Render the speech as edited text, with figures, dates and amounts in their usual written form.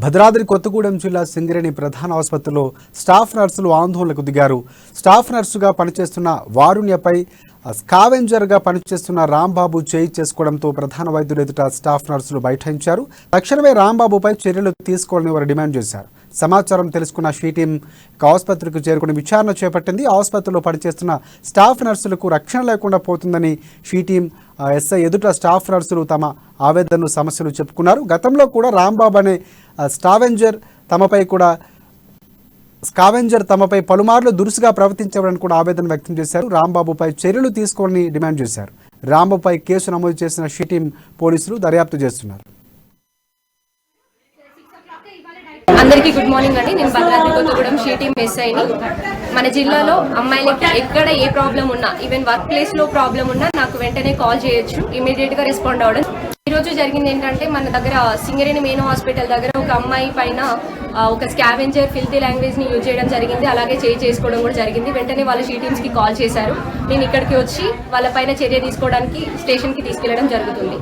భద్రాద్రి కొత్తగూడెం జిల్లా సింగరేణి ప్రధాన ఆసుపత్రిలో స్టాఫ్ నర్సులు ఆందోళనకు దిగారు. స్టాఫ్ నర్సుగా పనిచేస్తున్న వారుణ్యపై స్కావెంజర్గా పనిచేస్తున్న రాంబాబు చేయి చేసుకోవడంతో ప్రధాన వైద్యులు ఎదుట స్టాఫ్ నర్సులు బైఠాయించారు. తక్షణమే రాంబాబుపై చర్యలు తీసుకోవాలని వారు డిమాండ్ చేశారు. సమాచారం తెలుసుకున్న షీ టీం ఆసుపత్రికి చేరుకుని విచారణ చేపట్టింది. ఆసుపత్రిలో పనిచేస్తున్న స్టాఫ్ నర్సులకు రక్షణ లేకుండా పోతుందని షీ టీం ఎస్ఐ ఎదుట స్టాఫ్ నర్సులు తమ ఆవేదనలు సమస్యలు చెప్పుకున్నారు. గతంలో కూడా రాంబాబు అనే స్కావెంజర్ తమపై పలుమార్లు దురుసుగా ప్రవర్తించారని కూడా ఆవేదన వ్యక్తం చేశారు. రాంబాబుపై చర్యలు తీసుకోవాలని డిమాండ్ చేశారు. రాంబాబుపై కేసు నమోదు చేసిన షీ టీం పోలీసులు దర్యాప్తు చేస్తున్నారు. అందరికీ గుడ్ మార్నింగ్ అండి. నేను భద్రాద్రి కొత్తగూడెం షీ టీం ఎస్ఐని. మన జిల్లాలో అమ్మాయిలకి ఎక్కడ ఏ ప్రాబ్లం ఉన్నా, ఈవెన్ వర్క్ ప్లేస్ లో ప్రాబ్లం ఉన్నా నాకు వెంటనే కాల్ చేయొచ్చు, ఇమీడియట్ గా రెస్పాండ్ అవ్వడం. ఈ రోజు జరిగింది ఏంటంటే, మన దగ్గర సింగరేణి మెయిన్ హాస్పిటల్ దగ్గర ఒక అమ్మాయి పైన ఒక స్కావెంజర్ ఫిల్తీ లాంగ్వేజ్ ని యూజ్ చేయడం జరిగింది. అలాగే చేసుకోవడం కూడా జరిగింది. వెంటనే వాళ్ళ షీ టీమ్స్ కి కాల్ చేశారు. నేను ఇక్కడికి వచ్చి వాళ్ళ పైన చర్య తీసుకోవడానికి స్టేషన్ కి తీసుకెళ్లడం జరుగుతుంది.